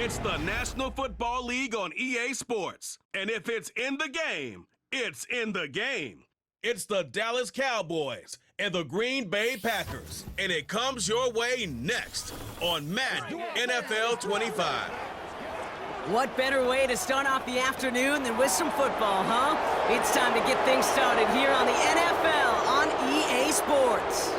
It's the National Football League on EA Sports. And if it's in the game, it's in the game. It's the Dallas Cowboys and the Green Bay Packers. And it comes your way next on Madden NFL 25. What better way to start off the afternoon than with some football, huh? It's time to get things started here on the NFL on EA Sports.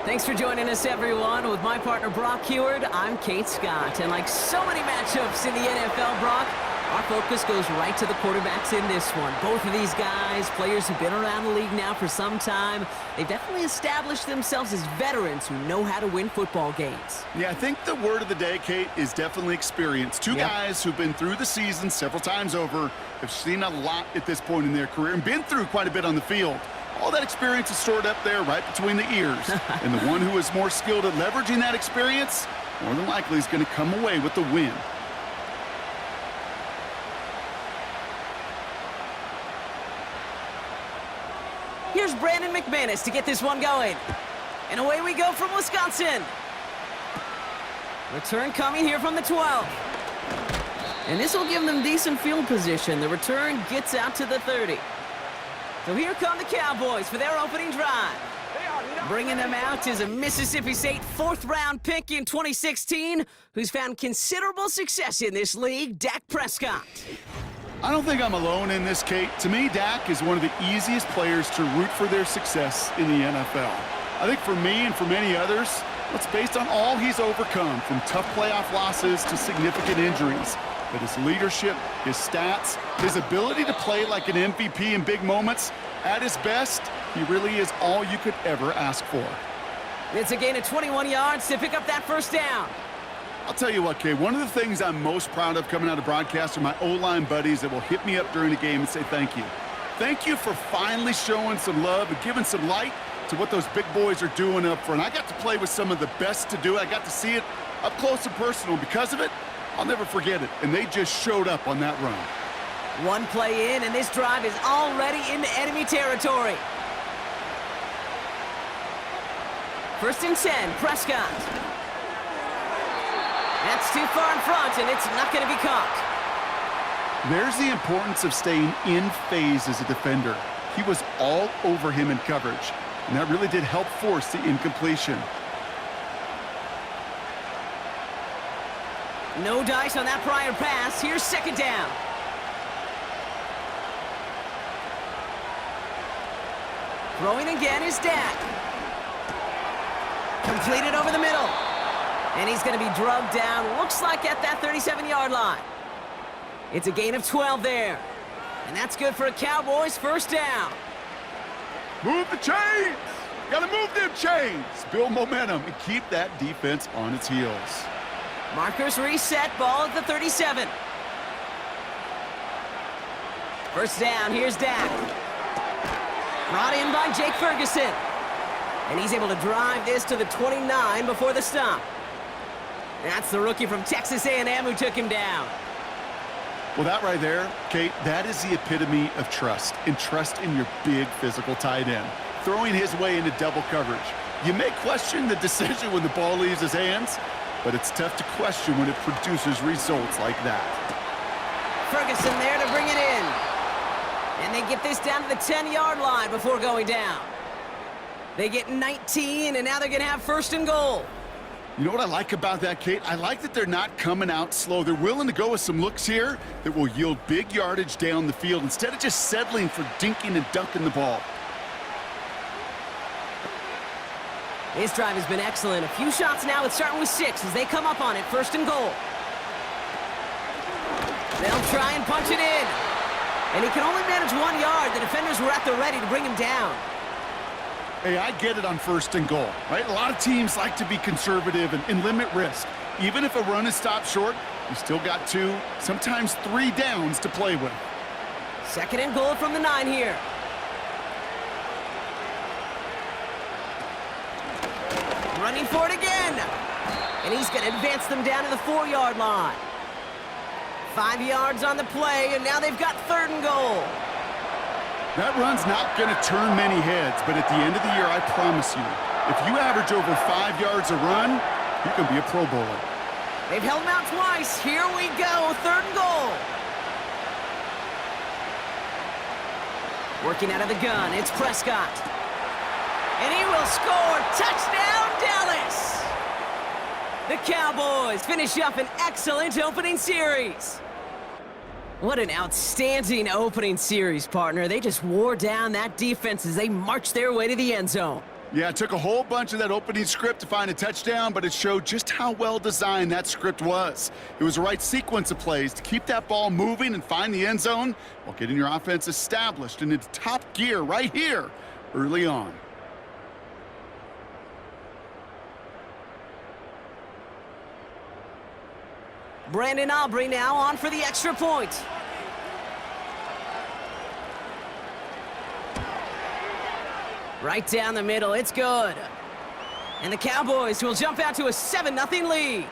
Thanks for joining us, everyone. With my partner, Brock Heward, I'm Kate Scott. And like so many matchups in the NFL, Brock, our focus goes right to the quarterbacks in this one. Both of these guys, players who've been around the league now for some time, they've definitely established themselves as veterans who know how to win football games. Yeah, I think the word of the day, Kate, is definitely experience. Two guys who've been through the season several times over, have seen a lot at this point in their career, and been through quite a bit on the field. All that experience is stored up there right between the ears. And the one who is more skilled at leveraging that experience, more than likely is going to come away with the win. Here's Brandon McManus to get this one going. And away we go from Wisconsin. Return coming here from the 12. And this will give them decent field position. The return gets out to the 30. So here come the Cowboys for their opening drive. Bringing them out is a Mississippi State fourth-round pick in 2016 who's found considerable success in this league, Dak Prescott. I don't think I'm alone in this, Kate. To me, Dak is one of the easiest players to root for their success in the NFL. I think for me and for many others, it's based on all he's overcome, from tough playoff losses to significant injuries. But his leadership, his stats, his ability to play like an MVP in big moments, at his best, he really is all you could ever ask for. It's a gain of 21 yards to pick up that first down. I'll tell you what, Kay, one of the things I'm most proud of coming out of broadcast are my O-line buddies that will hit me up during the game and say thank you. Thank you for finally showing some love and giving some light to what those big boys are doing up front. I got to play with some of the best to do it. I got to see it up close and personal. Because of it, I'll never forget it. And they just showed up on that run. One play in, and this drive is already into enemy territory. 1st and 10, Prescott. That's too far in front, and it's not going to be caught. There's the importance of staying in phase as a defender. He was all over him in coverage, and that really did help force the incompletion. No dice on that prior pass. Here's 2nd down. Throwing again is Dak. Completed over the middle. And he's going to be drugged down, looks like at that 37-yard line. It's a gain of 12 there. And that's good for a Cowboys 1st down. Move the chains! Got to move them chains! Build momentum and keep that defense on its heels. Markers reset, ball at the 37. 1st down, here's Dak. Brought in by Jake Ferguson. And he's able to drive this to the 29 before the stop. That's the rookie from Texas A&M who took him down. Well, that right there, Kate, that is the epitome of trust, and trust in your big physical tight end. Throwing his way into double coverage. You may question the decision when the ball leaves his hands, but it's tough to question when it produces results like that. Ferguson there to bring it in. And they get this down to the 10-yard line before going down. They get 19, and now they're going to have 1st and goal. You know what I like about that, Kate? I like that they're not coming out slow. They're willing to go with some looks here that will yield big yardage down the field instead of just settling for dinking and dunking the ball. His drive has been excellent. A few shots now. It's starting with 6 as they come up on it. 1st and goal. They'll try and punch it in. And he can only manage 1 yard. The defenders were at the ready to bring him down. Hey, I get it on 1st and goal, right? A lot of teams like to be conservative and limit risk. Even if a run is stopped short, you still got 2, sometimes 3 downs to play with. 2nd and goal from the 9 here. Running for it again. And he's going to advance them down to the 4-yard line. 5 yards on the play, and now they've got 3rd and goal. That run's not going to turn many heads, but at the end of the year, I promise you, if you average over 5 yards a run, you can be a Pro Bowler. They've held him out twice. Here we go, 3rd and goal. Working out of the gun, it's Prescott. And he will score. Touchdown, Dallas! The Cowboys finish up an excellent opening series. What an outstanding opening series, partner. They just wore down that defense as they marched their way to the end zone. Yeah, it took a whole bunch of that opening script to find a touchdown, but it showed just how well designed that script was. It was the right sequence of plays to keep that ball moving and find the end zone while getting your offense established in its top gear right here early on. Brandon Aubrey now on for the extra point. Right down the middle, it's good. And the Cowboys will jump out to a 7-0 lead.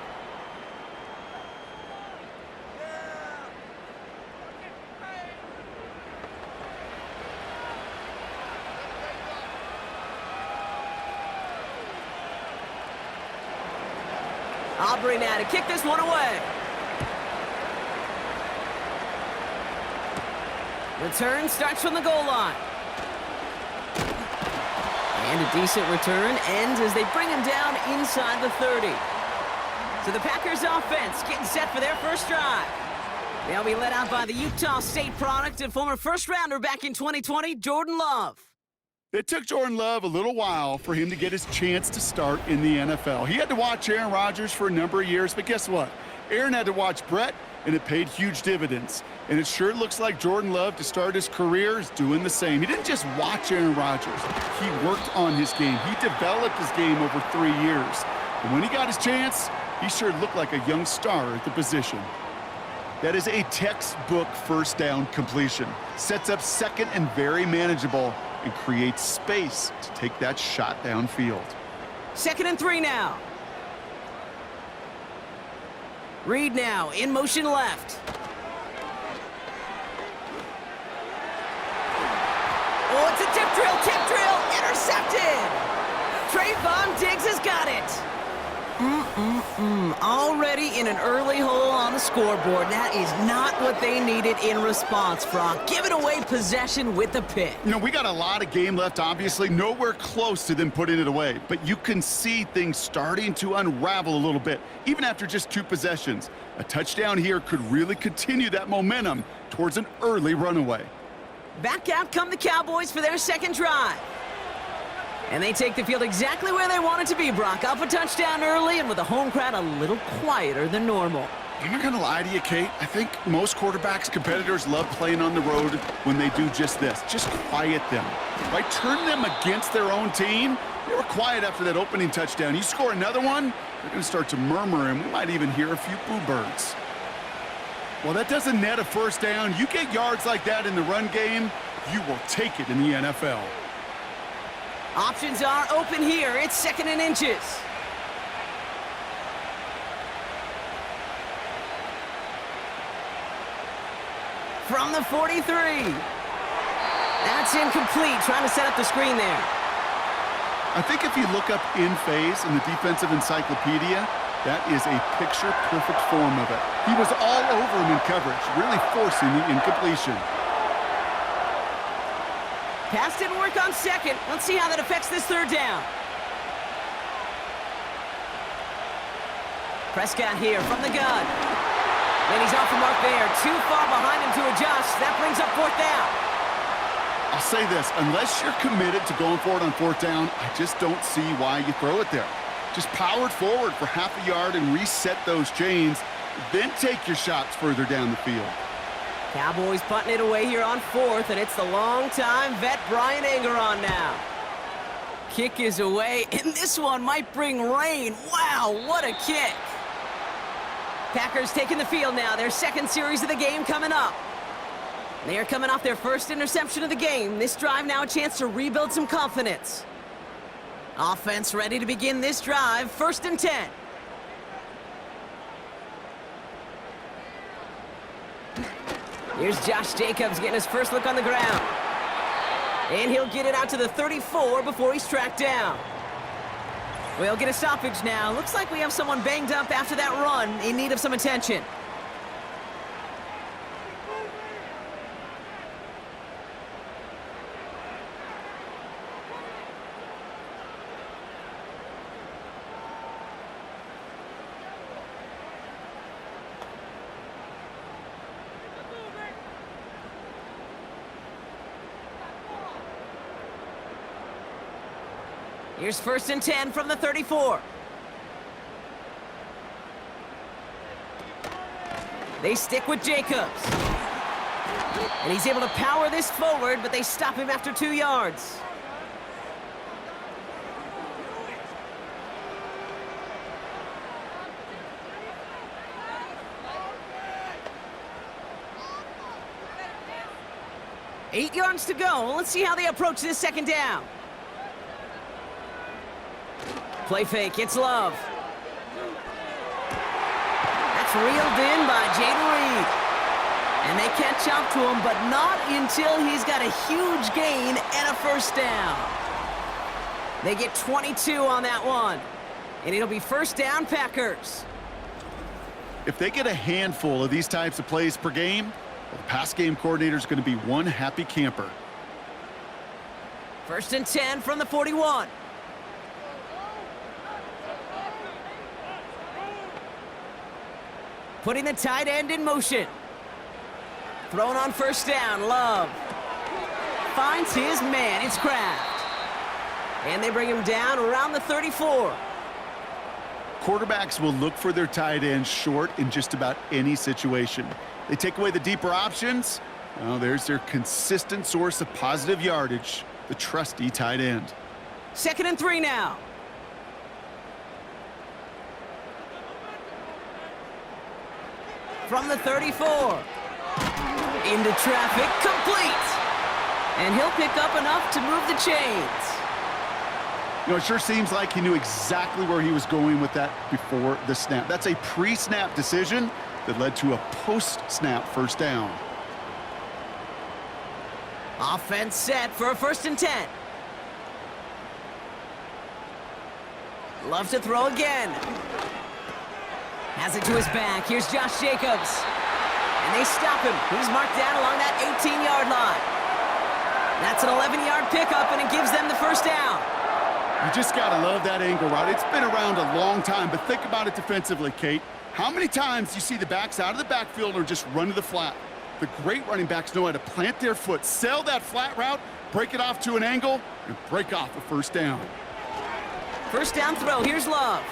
Aubrey now to kick this one away. Return starts from the goal line. And a decent return ends as they bring him down inside the 30. So the Packers offense getting set for their first drive. They'll be led out by the Utah State product and former first-rounder back in 2020, Jordan Love. It took Jordan Love a little while for him to get his chance to start in the NFL. He had to watch Aaron Rodgers for a number of years, but guess what? Aaron had to watch Brett, and it paid huge dividends. And it sure looks like Jordan Love, to start his career, is doing the same. He didn't just watch Aaron Rodgers. He worked on his game. He developed his game over 3 years. And when he got his chance, he sure looked like a young star at the position. That is a textbook first down completion. Sets up second and very manageable and creates space to take that shot downfield. 2nd and 3 now. Reed now in motion left. Oh, it's a tip drill, intercepted! Trayvon Diggs has got it. Already in an early hole on the scoreboard. That is not what they needed in response, Frank. Giving away possession with the pick. You know, we got a lot of game left, obviously. Nowhere close to them putting it away. But you can see things starting to unravel a little bit, even after just 2 possessions. A touchdown here could really continue that momentum towards an early runaway. Back out come the Cowboys for their second drive. And they take the field exactly where they want it to be, Brock. Up a touchdown early and with a home crowd a little quieter than normal. I'm not going to lie to you, Kate. I think most quarterbacks, competitors love playing on the road when they do just this. Just quiet them. Right? Turn them against their own team. They were quiet after that opening touchdown. You score another one, they're going to start to murmur, and we might even hear a few boo birds. Well, that doesn't net a first down. You get yards like that in the run game, you will take it in the NFL. Options are open here. It's 2nd and inches. From the 43. That's incomplete. Trying to set up the screen there. I think if you look up in phase in the defensive encyclopedia, that is a picture-perfect form of it. He was all over him in coverage, really forcing the incompletion. Pass didn't work on 2nd. Let's see how that affects this 3rd down. Prescott here from the gun. And he's off the mark there. Too far behind him to adjust. That brings up 4th down. I'll say this, unless you're committed to going for it on 4th down, I just don't see why you throw it there. Just power it forward for half a yard and reset those chains, then take your shots further down the field. Cowboys punting it away here on 4th, and it's the longtime vet Brian Anger on now. Kick is away, and this one might bring rain. Wow, what a kick. Packers taking the field now. Their 2nd series of the game coming up. They are coming off their first interception of the game. This drive now a chance to rebuild some confidence. Offense ready to begin this drive. 1st and 10. Here's Josh Jacobs getting his first look on the ground. And he'll get it out to the 34 before he's tracked down. We'll get a stoppage now. Looks like we have someone banged up after that run in need of some attention. Here's 1st and 10 from the 34. They stick with Jacobs. And he's able to power this forward, but they stop him after 2 yards. Eight yards to go. Let's see how they approach this 2nd down. Play fake, it's Love. That's reeled in by Jaden Reed. And they catch up to him, but not until he's got a huge gain and a 1st down. They get 22 on that one. And it'll be 1st down, Packers. If they get a handful of these types of plays per game, the pass game coordinator is going to be one happy camper. 1st and 10 from the 41. Putting the tight end in motion. Thrown on 1st down, Love. Finds his man, it's Kraft. And they bring him down around the 34. Quarterbacks will look for their tight end short in just about any situation. They take away the deeper options. Well, there's their consistent source of positive yardage, the trusty tight end. 2nd and 3 now. From the 34. Into traffic, complete. And he'll pick up enough to move the chains. You know, it sure seems like he knew exactly where he was going with that before the snap. That's a pre-snap decision that led to a post-snap 1st down. Offense set for a 1st and 10. Love to throw again. Has it to his back. Here's Josh Jacobs. And they stop him. He's marked down along that 18-yard line. That's an 11-yard pickup, and it gives them the 1st down. You just got to love that angle route. It's been around a long time, but think about it defensively, Kate. How many times you see the backs out of the backfield or just run to the flat? The great running backs know how to plant their foot, sell that flat route, break it off to an angle, and break off a 1st down. 1st down throw. Here's Love.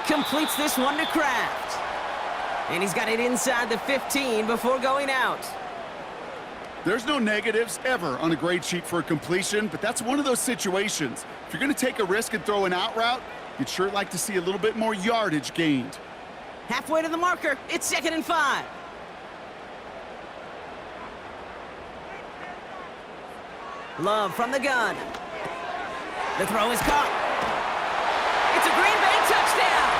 Completes this one to Kraft. And he's got it inside the 15 before going out. There's no negatives ever on a grade sheet for a completion, but that's one of those situations. If you're going to take a risk and throw an out route, you'd sure like to see a little bit more yardage gained. Halfway to the marker. It's 2nd and 5. Love from the gun. The throw is caught. It's a Green Bay touchdown.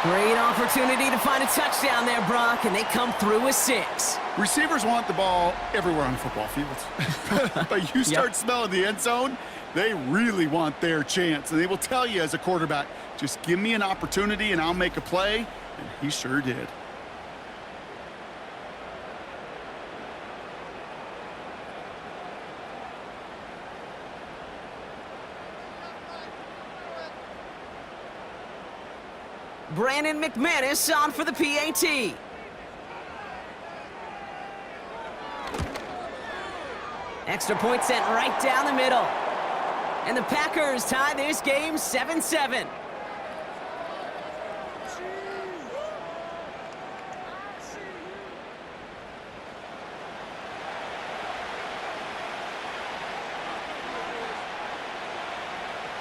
Great opportunity to find a touchdown there, Brock, and they come through with 6. Receivers want the ball everywhere on the football field. But you start smelling the end zone, they really want their chance. And they will tell you as a quarterback, just give me an opportunity and I'll make a play. And he sure did. Brandon McManus on for the PAT. Extra point sent right down the middle. And the Packers tie this game 7-7.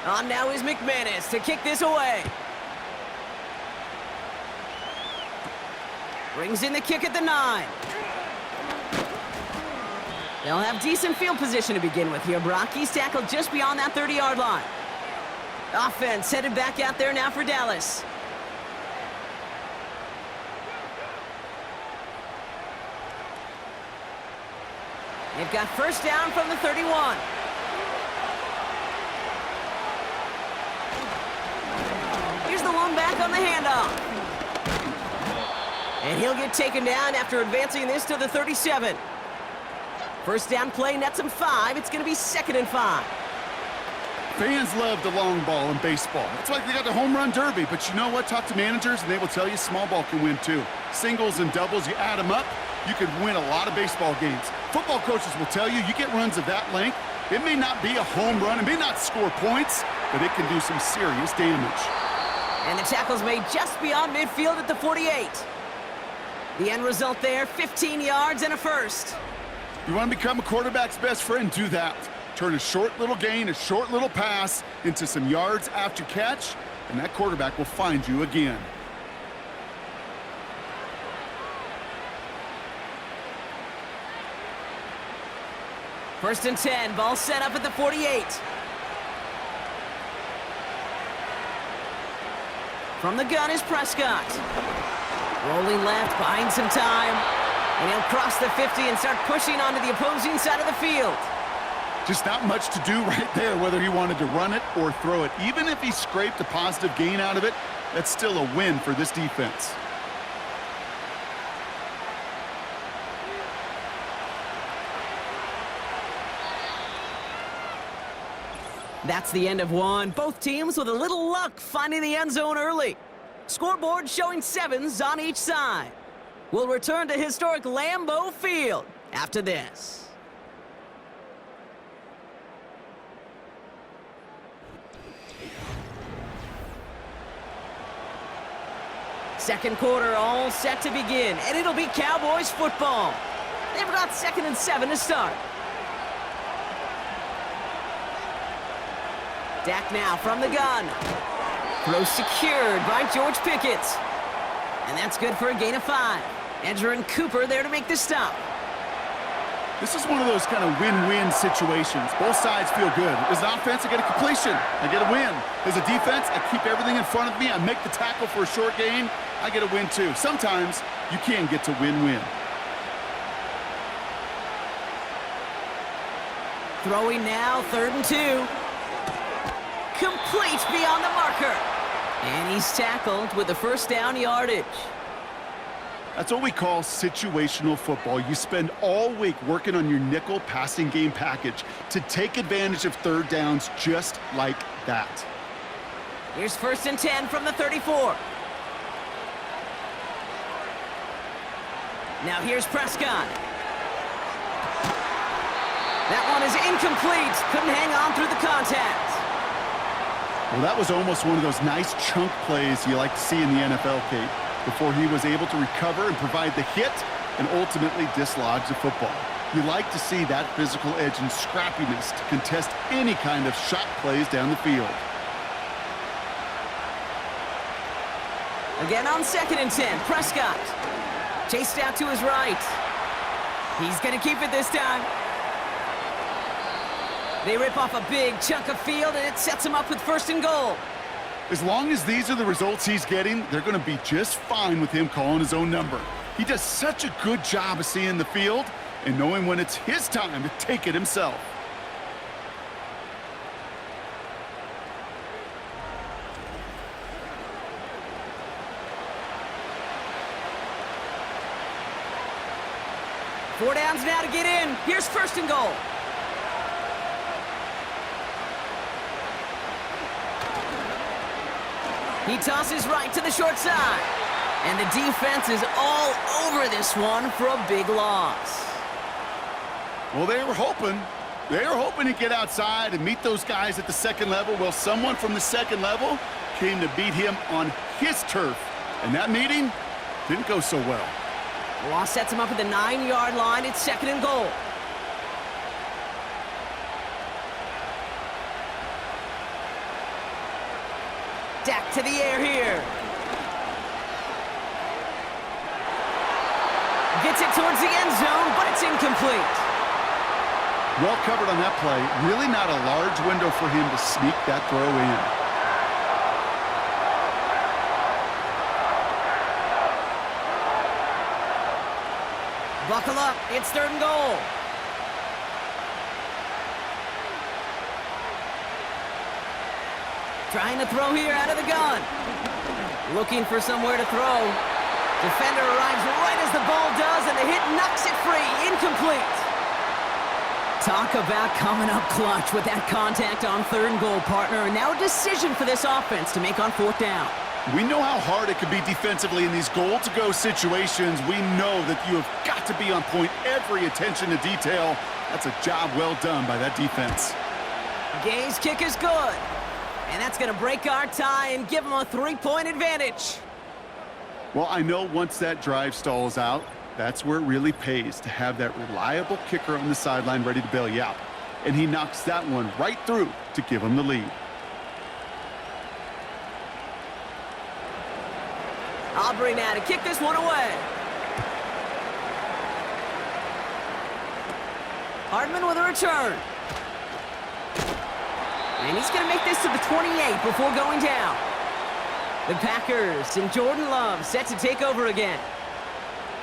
On now is McManus to kick this away. Brings in the kick at the 9. They'll have decent field position to begin with here, Brock. He's tackled just beyond that 30-yard line. Offense headed back out there now for Dallas. They've got 1st down from the 31. Dak on the handoff. And he'll get taken down after advancing this to the 37. First down play nets him 5. It's going to be 2nd and 5. Fans love the long ball in baseball. It's like they got the home run derby, but you know what? Talk to managers, and they will tell you small ball can win too. Singles and doubles, you add them up, you could win a lot of baseball games. Football coaches will tell you get runs of that length. It may not be a home run, it may not score points, but it can do some serious damage. And the tackle's made just beyond midfield at the 48. The end result there, 15 yards and a first. You want to become a quarterback's best friend? Do that. Turn a short little gain, a short little pass into some yards after catch, and that quarterback will find you again. First and 10, ball set up at the 48. From the gun is Prescott. Rolling left, buying some time, and he'll cross the 50 and start pushing onto the opposing side of the field. Just not much to do right there, whether he wanted to run it or throw it. Even if he scraped a positive gain out of it, that's still a win for this defense. That's the end of one. Both teams with a little luck finding the end zone early. Scoreboard showing 7s on each side. We'll return to historic Lambeau Field after this. Second quarter all set to begin, and it'll be Cowboys football. They've got 2nd and 7 to start. Dak now from the gun. Throw secured by George Pickett. And that's good for a gain of 5. Edger and Cooper there to make the stop. This is one of those kind of win-win situations. Both sides feel good. As an offense, I get a completion. I get a win. As a defense, I keep everything in front of me. I make the tackle for a short gain. I get a win too. Sometimes you can get to win-win. Throwing now, 3rd and 2. Complete beyond the marker. And he's tackled with the first down yardage. That's what we call situational football. You spend all week working on your nickel passing game package to take advantage of 3rd downs just like that. Here's 1st and 10 from the 34. Now here's Prescott. That one is incomplete. Couldn't hang on through the contact. Well, that was almost one of those nice chunk plays you like to see in the NFL, Kate, before he was able to recover and provide the hit and ultimately dislodge the football. You like to see that physical edge and scrappiness to contest any kind of shot plays down the field. Again on 2nd and 10, Prescott. Chased out to his right. He's going to keep it this time. They rip off a big chunk of field, and it sets him up with 1st and goal. As long as these are the results he's getting, they're going to be just fine with him calling his own number. He does such a good job of seeing the field and knowing when it's his time to take it himself. Four downs now to get in. Here's 1st and goal. He tosses right to the short side. And the defense is all over this one for a big loss. Well, they were hoping to get outside and meet those guys at the 2nd level. Well, someone from the 2nd level came to beat him on his turf. And that meeting didn't go so well. The loss sets him up at the 9-yard line. It's 2nd and goal. Dak to the air here. Gets it towards the end zone, but it's incomplete. Well covered on that play. Really not a large window for him to sneak that throw in. Buckle up. It's 3rd and goal. Trying to throw here out of the gun. Looking for somewhere to throw. Defender arrives right as the ball does, and the hit knocks it free. Incomplete. Talk about coming up clutch with that contact on 3rd and goal, partner. And now a decision for this offense to make on 4th down. We know how hard it can be defensively in these goal-to-go situations. We know that you have got to be on point, every attention to detail. That's a job well done by that defense. Gay's kick is good. And that's going to break our tie and give them a 3-point advantage. Well, I know once that drive stalls out, that's where it really pays to have that reliable kicker on the sideline ready to bail you out. And he knocks that one right through to give him the lead. Aubrey now to kick this one away. Hardman with a return. And he's going to make this to the 28 before going down. The Packers and Jordan Love set to take over again.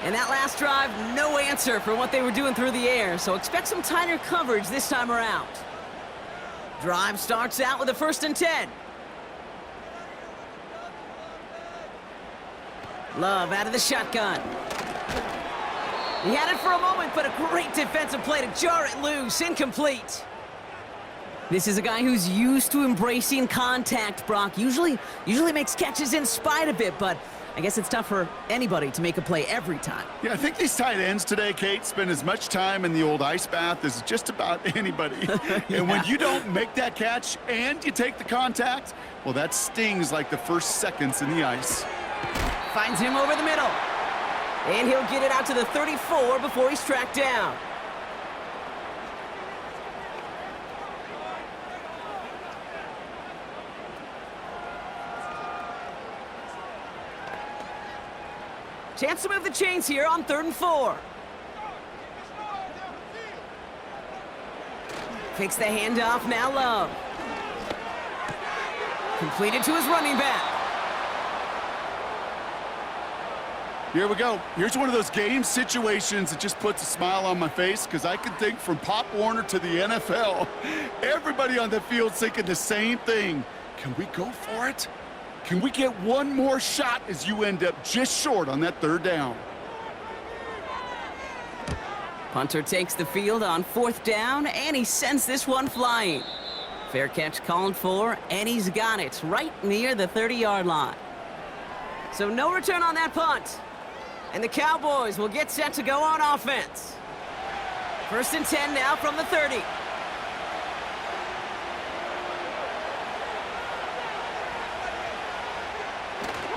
And that last drive, no answer for what they were doing through the air, so expect some tighter coverage this time around. Drive starts out with a 1st and 10. Love out of the shotgun. He had it for a moment, but a great defensive play to jar it loose. Incomplete. This is a guy who's used to embracing contact, Brock. Usually makes catches in spite of it, but I guess it's tough for anybody to make a play every time. Yeah, I think these tight ends today, Kate, spend as much time in the old ice bath as just about anybody. Yeah. And when you don't make that catch and you take the contact, well, that stings like the first seconds in the ice. Finds him over the middle. And he'll get it out to the 34 before he's tracked down. Chance to move the chains here on 3rd and 4. Fakes the handoff, now Love. Completed to his running back. Here we go. Here's one of those game situations that just puts a smile on my face because I can think from Pop Warner to the NFL. Everybody on the field thinking the same thing. Can we go for it? Can we get one more shot as you end up just short on that 3rd down? Punter takes the field on 4th down, and he sends this one flying. Fair catch called for, and he's got it right near the 30-yard line. So no return on that punt. And the Cowboys will get set to go on offense. 1st and 10 now from the 30.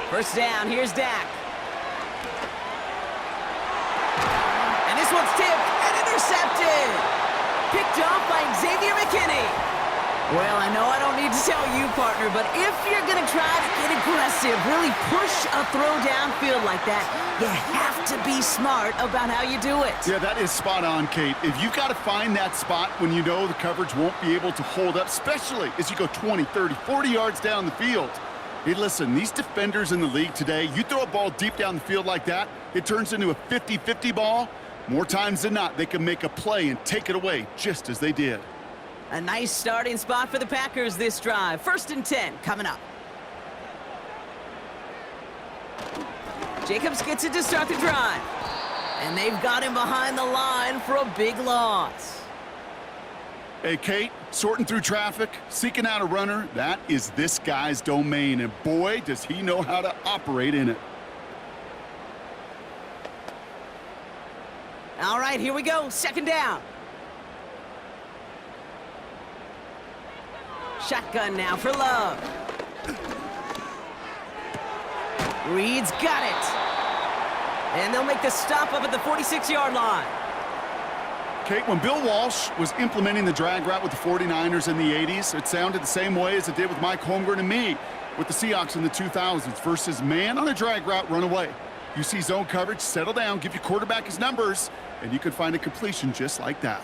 First down, here's Dak. And this one's tipped and intercepted. Picked off by Xavier McKinney. Well, I know I don't need to tell you, partner, but if you're going to try to get aggressive, really push a throw downfield like that, you have to be smart about how you do it. Yeah, that is spot on, Kate. If you've got to find that spot when you know the coverage won't be able to hold up, especially as you go 20, 30, 40 yards down the field. Hey, listen, these defenders in the league today, you throw a ball deep down the field like that, it turns into a 50-50 ball. More times than not, they can make a play and take it away, just as they did. A nice starting spot for the Packers this drive. 1st and 10 coming up. Jacobs gets it to start the drive. And they've got him behind the line for a big loss. Hey, Kate, sorting through traffic, seeking out a runner, that is this guy's domain, and boy, does he know how to operate in it. All right, here we go. 2nd down. Shotgun now for Love. Reed's got it. And they'll make the stop up at the 46-yard line. Kate, when Bill Walsh was implementing the drag route with the 49ers in the 80s, it sounded the same way as it did with Mike Holmgren and me with the Seahawks in the 2000s versus man on a drag route, run away. You see zone coverage, settle down, give your quarterback his numbers, and you can find a completion just like that.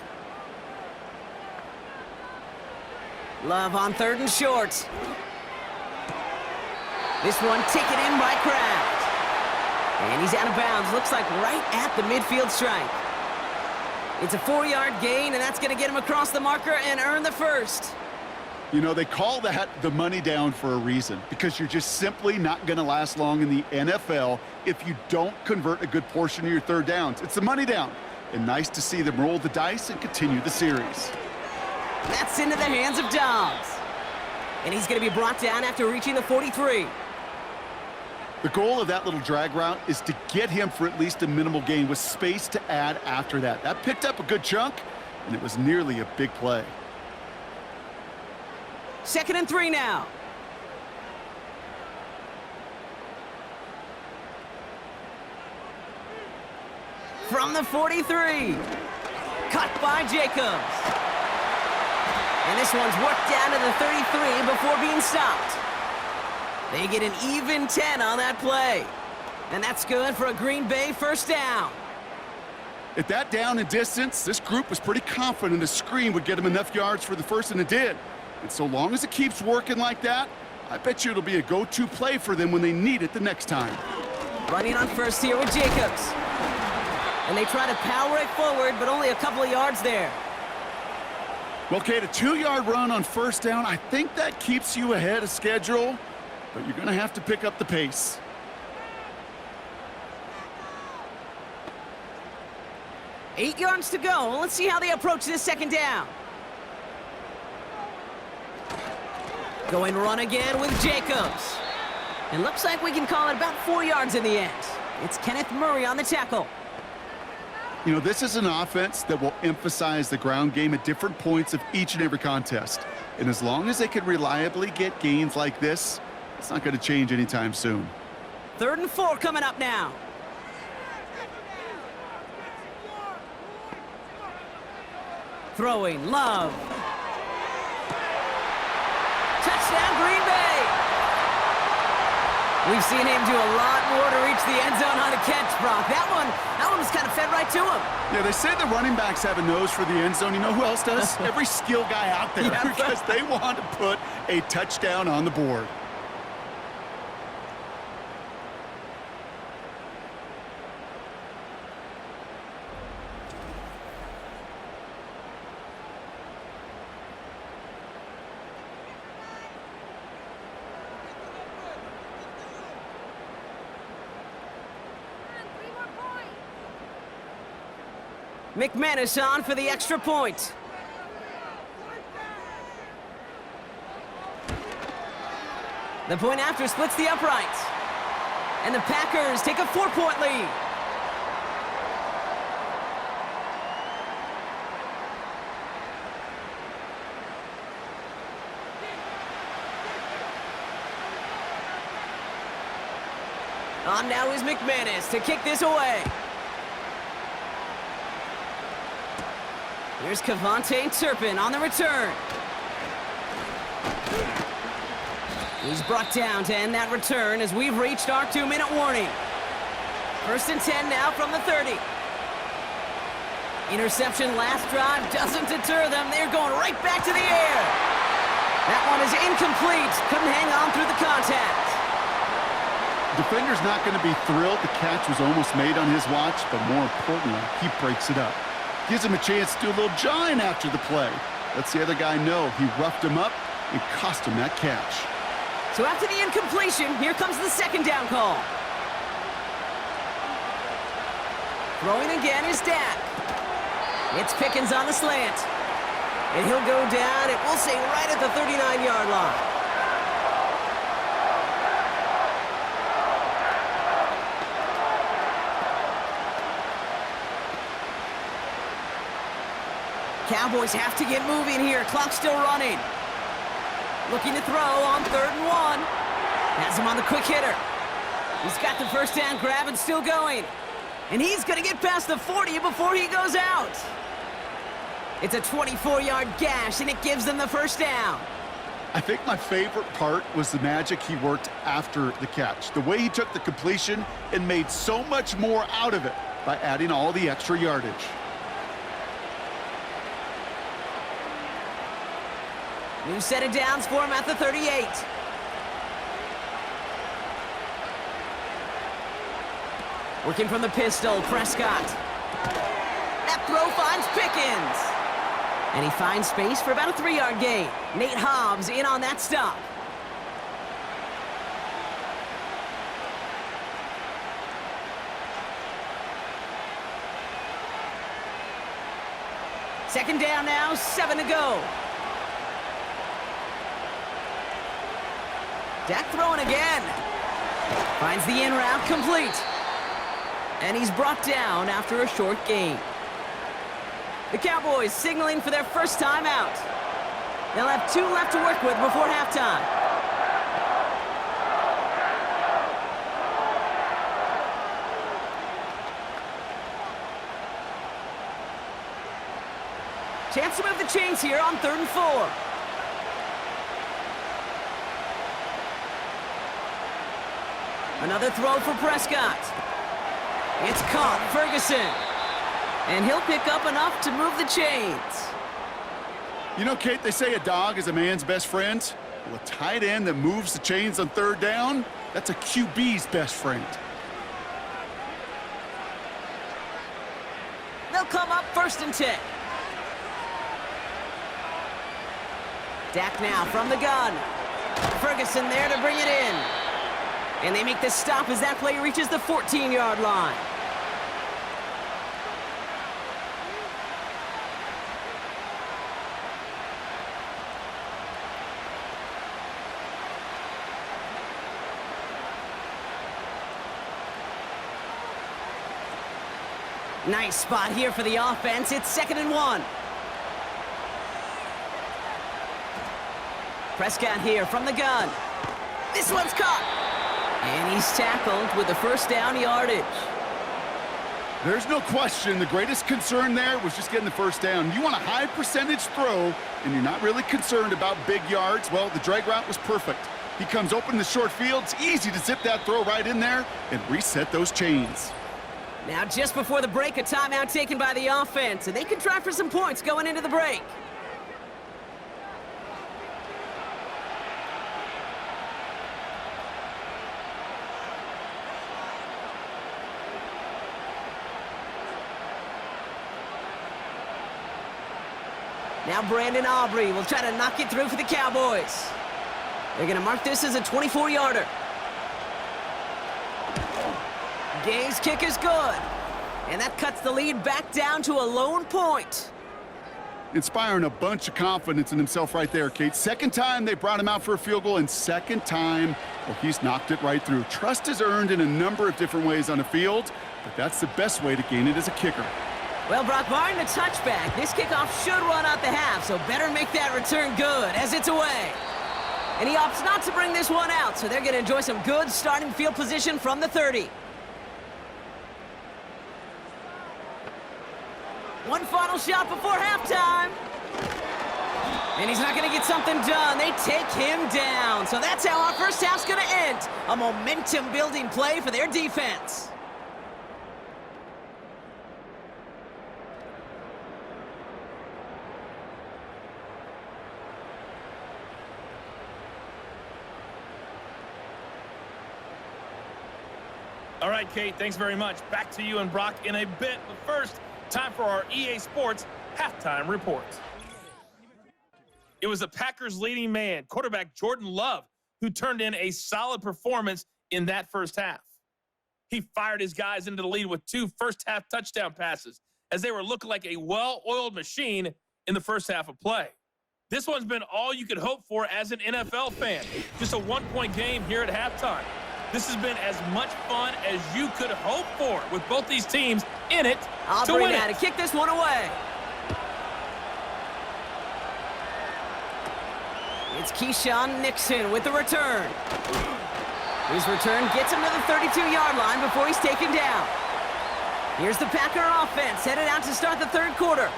Love on 3rd and short. This one taken in by Kraft. And he's out of bounds. Looks like right at the midfield stripe. It's a 4-yard gain, and that's going to get him across the marker and earn the 1st. You know, they call that the money down for a reason, because you're just simply not going to last long in the NFL if you don't convert a good portion of your third downs. It's the money down. And nice to see them roll the dice and continue the series. That's into the hands of Dobbs. And he's going to be brought down after reaching the 43. The goal of that little drag route is to get him for at least a minimal gain with space to add after that. That picked up a good chunk, and it was nearly a big play. 2nd and 3 now. From the 43. Cut by Jacobs. And this one's worked down to the 33 before being stopped. They get an even 10 on that play. And that's good for a Green Bay first down. At that down and distance, this group was pretty confident a screen would get them enough yards for the first, and it did. And so long as it keeps working like that, I bet you it'll be a go-to play for them when they need it the next time. Running on first here with Jacobs. And they try to power it forward, but only a couple of yards there. Well, Kate, a 2-yard run on first down, I think that keeps you ahead of schedule, but you're going to have to pick up the pace. Eight yards to go. Let's see how they approach this second down. Going run again with Jacobs. And looks like we can call it about 4 yards in the end. It's Kenneth Murray on the tackle. You know, this is an offense that will emphasize the ground game at different points of each and every contest. And as long as they can reliably get gains like this, it's not going to change anytime soon. 3rd and 4 coming up now. Throwing, Love. Touchdown, Green Bay. We've seen him do a lot more to reach the end zone on a catch, Brock. That one was kind of fed right to him. Yeah, they say the running backs have a nose for the end zone. You know who else does? Every skill guy out there, Yeah. because they want to put a touchdown on the board. McManus on for the extra point. The point after splits the uprights. And the Packers take a 4-point lead. On now is McManus to kick this away. Here's Kevontae Turpin on the return. He's brought down to end that return as we've reached our 2-minute warning. 1st and 10 now from the 30. Interception last drive doesn't deter them. They're going right back to the air. That one is incomplete. Couldn't hang on through the contact. Defender's not going to be thrilled the catch was almost made on his watch, but more importantly, he breaks it up. Gives him a chance to do a little jawing after the play. Lets the other guy know he roughed him up and cost him that catch. So after the incompletion, here comes the second down call. Throwing again is Dak. It's Pickens on the slant. And he'll go down, it will say right at the 39-yard line. Cowboys have to get moving here. Clock's still running. Looking to throw on 3rd and 1. Has him on the quick hitter. He's got the first down grab and still going. And he's going to get past the 40 before he goes out. It's a 24-yard gash, and it gives them the first down. I think my favorite part was the magic he worked after the catch. The way he took the completion and made so much more out of it by adding all the extra yardage. New set of downs for him at the 38. Working from the pistol, Prescott. That throw finds Pickens. And he finds space for about a 3-yard gain. Nate Hobbs in on that stop. Second down now, 7 to go. Dak throwing again. Finds the in route complete. And he's brought down after a short gain. The Cowboys signaling for their first time out. They'll have 2 left to work with before halftime. Chance to move the chains here on 3rd and 4. Another throw for Prescott. It's caught, Ferguson. And he'll pick up enough to move the chains. You know, Kate, they say a dog is a man's best friend. Well, a tight end that moves the chains on 3rd down, that's a QB's best friend. They'll come up 1st and 10. Dak now from the gun. Ferguson there to bring it in. And they make the stop as that play reaches the 14-yard line. Nice spot here for the offense. It's 2nd and 1. Prescott here from the gun. This one's caught. And he's tackled with the first down yardage. There's no question the greatest concern there was just getting the first down. You want a high percentage throw, and you're not really concerned about big yards. Well, the drag route was perfect. He comes open in the short field. It's easy to zip that throw right in there and reset those chains. Now, just before the break, a timeout taken by the offense, and they can try for some points going into the break. Now Brandon Aubrey will try to knock it through for the Cowboys. They're going to mark this as a 24-yarder. Gay's kick is good. And that cuts the lead back down to a lone point. Inspiring a bunch of confidence in himself right there, Kate. 2nd time they brought him out for a field goal, and 2nd time, well, he's knocked it right through. Trust is earned in a number of different ways on the field, but that's the best way to gain it as a kicker. Well, Brock, barring the touchback, this kickoff should run out the half, so better make that return good as it's away. And he opts not to bring this one out, so they're going to enjoy some good starting field position from the 30. One final shot before halftime. And he's not going to get something done. They take him down. So that's how our first half's going to end. A momentum-building play for their defense. All right, Kate, thanks very much. Back to you and Brock in a bit. But first, time for our EA Sports halftime report. It was the Packers' leading man, quarterback Jordan Love, who turned in a solid performance in that first half. He fired his guys into the lead with 2 first-half touchdown passes as they were looking like a well-oiled machine in the first half of play. This one's been all you could hope for as an NFL fan. Just a 1-point game here at halftime. This has been as much fun as you could hope for with both these teams in it to win it. To kick this one away. It's Keyshawn Nixon with the return. His return gets him to the 32-yard line before he's taken down. Here's the Packer offense headed out to start the 3rd quarter.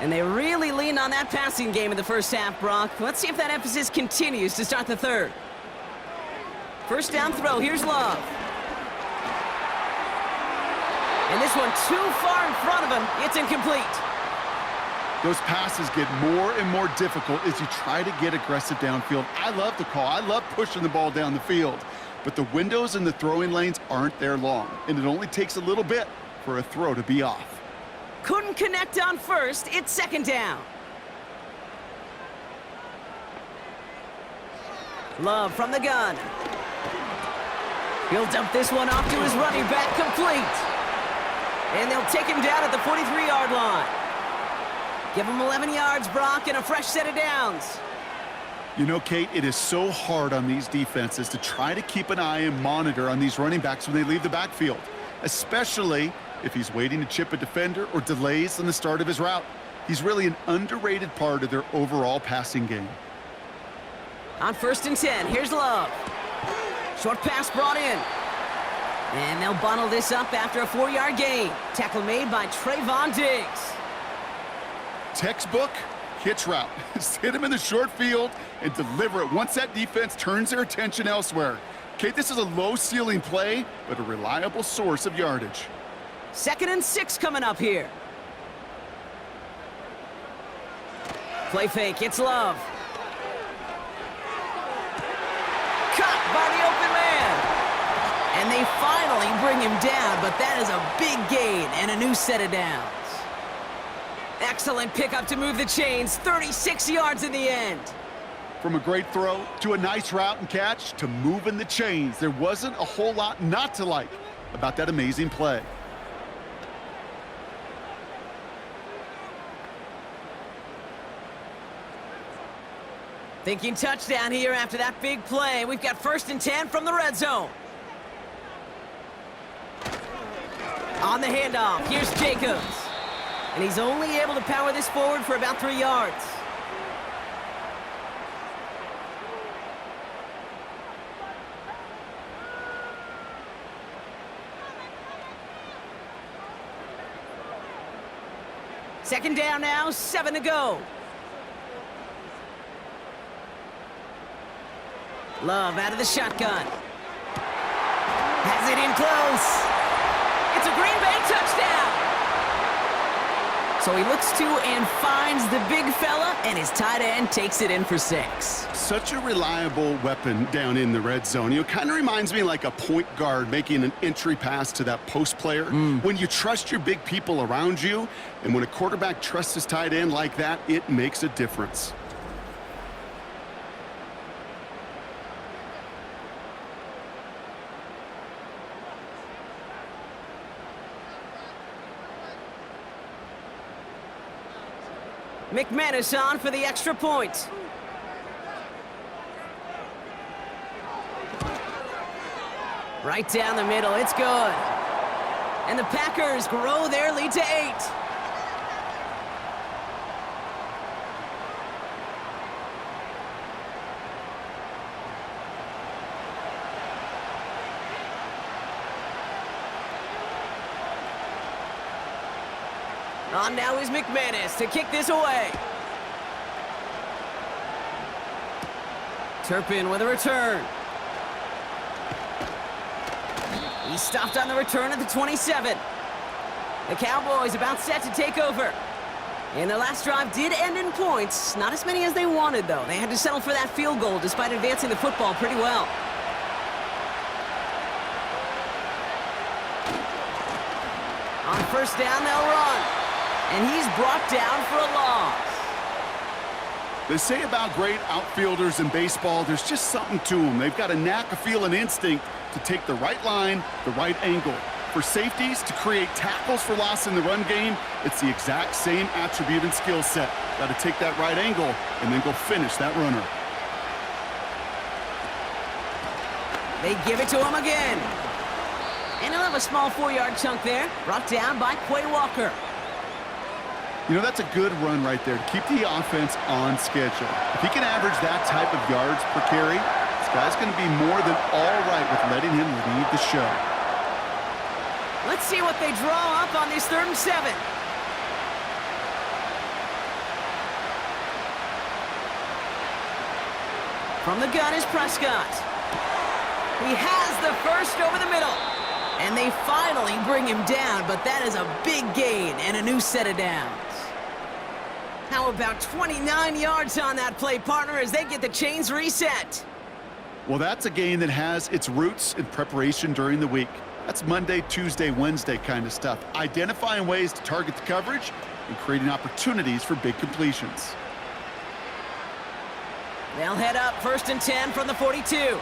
And they really leaned on that passing game in the first half, Brock. Let's see if that emphasis continues to start the 3rd. First down throw, here's Love. And this one too far in front of him, it's incomplete. Those passes get more and more difficult as you try to get aggressive downfield. I love the call. I love pushing the ball down the field. But the windows in the throwing lanes aren't there long, and it only takes a little bit for a throw to be off. Couldn't connect on first. It's second down. Love from the gun. He'll dump this one off to his running back, complete. And they'll take him down at the 43-yard line. Give him 11 yards, Brock, and a fresh set of downs. You know, Kate, it is so hard on these defenses to try to keep an eye and monitor on these running backs when they leave the backfield, especially if he's waiting to chip a defender or delays on the start of his route. He's really an underrated part of their overall passing game. On 1st and 10, here's Love. Short pass brought in. And they'll bundle this up after a 4-yard gain. Tackle made by Trayvon Diggs. Textbook hitch route. Just hit him in the short field and deliver it once that defense turns their attention elsewhere. Kate, this is a low-ceiling play, but a reliable source of yardage. 2nd and 6 coming up here. Play fake, it's Love. Caught by the open man. And they finally bring him down, but that is a big gain and a new set of downs. Excellent pickup to move the chains, 36 yards in the end. From a great throw to a nice route and catch to moving the chains, there wasn't a whole lot not to like about that amazing play. Thinking touchdown here after that big play. We've got 1st and 10 from the red zone. On the handoff, here's Jacobs. And he's only able to power this forward for about 3 yards. Second down now, 7 to go. Love out of the shotgun. Has it in close. It's a Green Bay touchdown. So he looks to and finds the big fella, and his tight end takes it in for 6. Such a reliable weapon down in the red zone. You know, kind of reminds me like a point guard making an entry pass to that post player. When you trust your big people around you, and when a quarterback trusts his tight end like that, it makes a difference. McManus on for the extra point. Right down the middle, it's good. And the Packers grow their lead to 8. On now is McManus to kick this away. Turpin with a return. He stopped on the return at the 27. The Cowboys about set to take over. And their last drive did end in points. Not as many as they wanted, though. They had to settle for that field goal despite advancing the football pretty well. On 1st down, they'll run. And he's brought down for a loss. They say about great outfielders in baseball, there's just something to them. They've got a knack, a feel, and instinct to take the right line, the right angle. For safeties to create tackles for loss in the run game, it's the exact same attribute and skill set. Got to take that right angle and then go finish that runner. They give it to him again. And he'll have a small 4-yard chunk there, brought down by Quay Walker. You know, that's a good run right there to keep the offense on schedule. If he can average that type of yards per carry, this guy's going to be more than all right with letting him lead the show. Let's see what they draw up on this 3rd and 7. From the gun is Prescott. He has the first over the middle. And they finally bring him down, but that is a big gain and a new set of downs. How about 29 yards on that play, partner, as they get the chains reset? Well, that's a game that has its roots in preparation during the week. That's Monday, Tuesday, Wednesday kind of stuff. Identifying ways to target the coverage and creating opportunities for big completions. They'll head up 1st and 10 from the 42.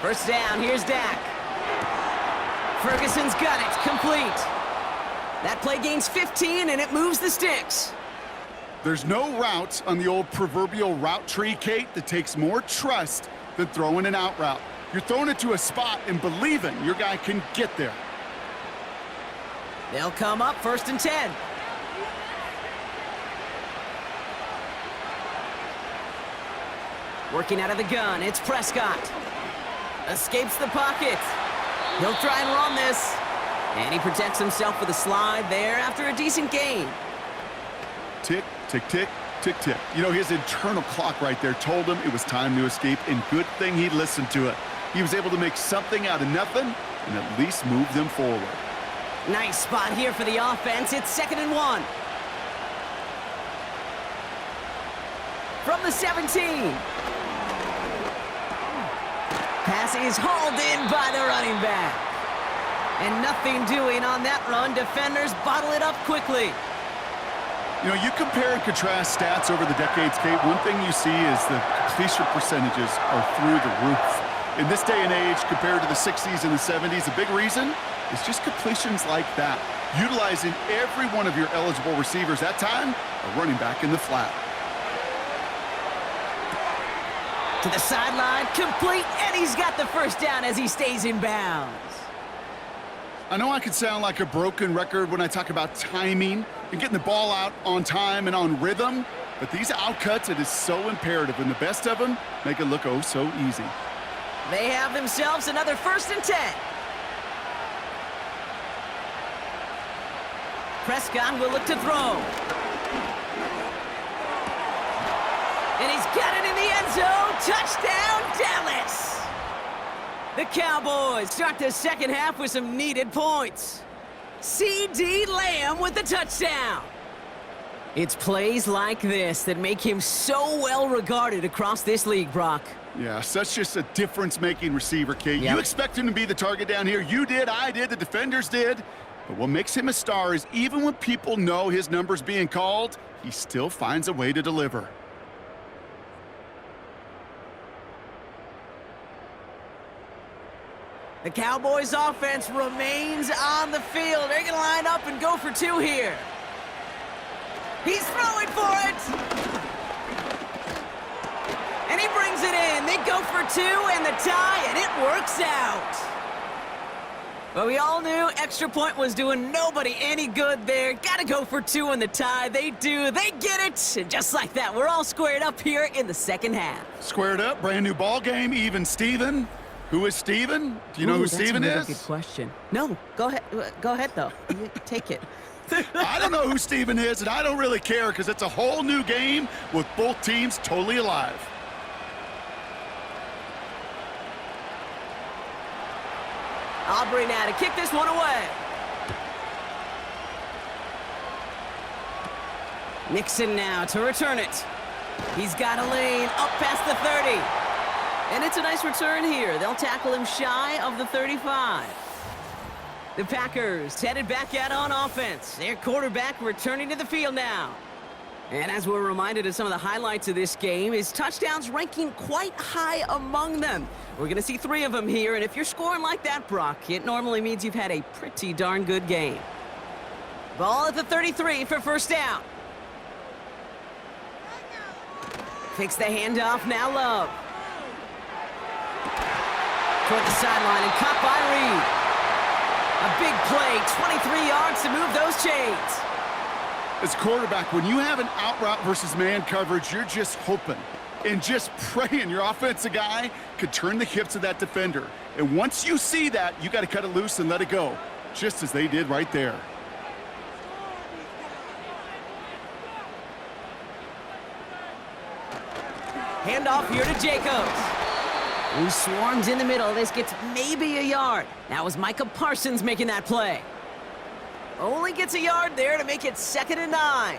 First down, here's Dak. Ferguson's got it, complete. That play gains 15, and it moves the sticks. There's no route on the old proverbial route tree, Kate, that takes more trust than throwing an out route. You're throwing it to a spot and believing your guy can get there. They'll come up 1st and 10. Working out of the gun, it's Prescott. Escapes the pocket. He'll try and run this. And he protects himself with a slide there after a decent gain. Tick, tick, tick, tick, tick. You know, his internal clock right there told him it was time to escape, and good thing he listened to it. He was able to make something out of nothing and at least move them forward. Nice spot here for the offense. It's 2nd and 1. From the 17. Pass is hauled in by the running back. And nothing doing on that run. Defenders bottle it up quickly. You know, you compare and contrast stats over the decades, Kate. One thing you see is the completion percentages are through the roof. In this day and age, compared to the 60s and the 70s, a big reason is just completions like that. Utilizing every one of your eligible receivers. That time, a running back in the flat. To the sideline, complete, and he's got the first down as he stays in bounds. I know I could sound like a broken record when I talk about timing and getting the ball out on time and on rhythm, but these outcuts, it is so imperative, and the best of them make it look oh so easy. They have themselves another 1st and 10. Prescott will look to throw. And he's got it in the end zone. Touchdown, Dallas! The Cowboys start the second half with some needed points. C.D. Lamb with the touchdown. It's plays like this that make him so well regarded across this league, Brock. Yeah, such just a difference-making receiver, Kate. Yep. You expect him to be the target down here. You did, I did, the defenders did. But what makes him a star is even when people know his number's being called, he still finds a way to deliver. The Cowboys offense remains on the field. They're going to line up and go for 2 here. He's throwing for it. And he brings it in. They go for 2 and the tie, and it works out. Well, we all knew extra point was doing nobody any good there. Got to go for 2 in the tie. They do. They get it. And just like that, we're all squared up here in the second half. Squared up, brand new ball game, even Steven. Who is Steven? Do you know who Steven is? That's a good question. No, go ahead. Go ahead, though. Take it. I don't know who Steven is, and I don't really care because it's a whole new game with both teams totally alive. Aubrey now to kick this one away. Nixon now to return it. He's got a lane up past the 30. And it's a nice return here. They'll tackle him shy of the 35. The Packers headed back out on offense. Their quarterback returning to the field now. And as we're reminded of some of the highlights of this game, his touchdowns ranking quite high among them. We're going to see 3 of them here, and if you're scoring like that, Brock, it normally means you've had a pretty darn good game. Ball at the 33 for first down. Takes the handoff, now Love. Toward the sideline and caught by Reed. A big play, 23 yards to move those chains. As quarterback, when you have an out route versus man coverage, you're just hoping and just praying your offensive guy could turn the hips of that defender. And once you see that, you got to cut it loose and let it go, just as they did right there. Handoff here to Jacobs, who swarms in the middle. This gets maybe a yard. That was Micah Parsons making that play. Only gets a yard there to make it 2nd and 9.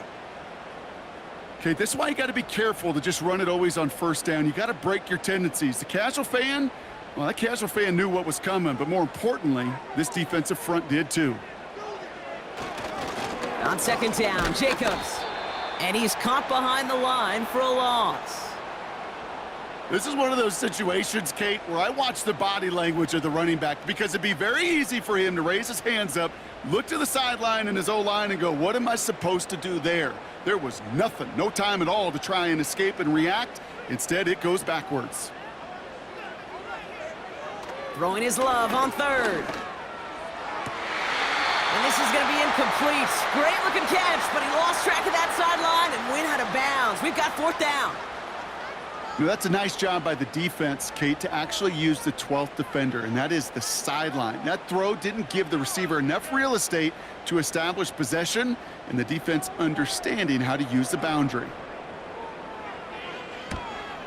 Okay, this is why you got to be careful to just run it always on first down. You got to break your tendencies. The casual fan, well, that casual fan knew what was coming, but more importantly, this defensive front did too. On second down, Jacobs. And he's caught behind the line for a loss. This is one of those situations, Kate, where I watch the body language of the running back because it'd be very easy for him to raise his hands up, look to the sideline in his O-line and go, what am I supposed to do there? There was nothing, no time at all to try and escape and react. Instead, it goes backwards. Throwing his love on third. And this is going to be incomplete. Great looking catch, but he lost track of that sideline and went out of bounds. We've got fourth down. You know, that's a nice job by the defense, Kate, to actually use the 12th defender, and that is the sideline. That throw didn't give the receiver enough real estate to establish possession, and the defense understanding how to use the boundary.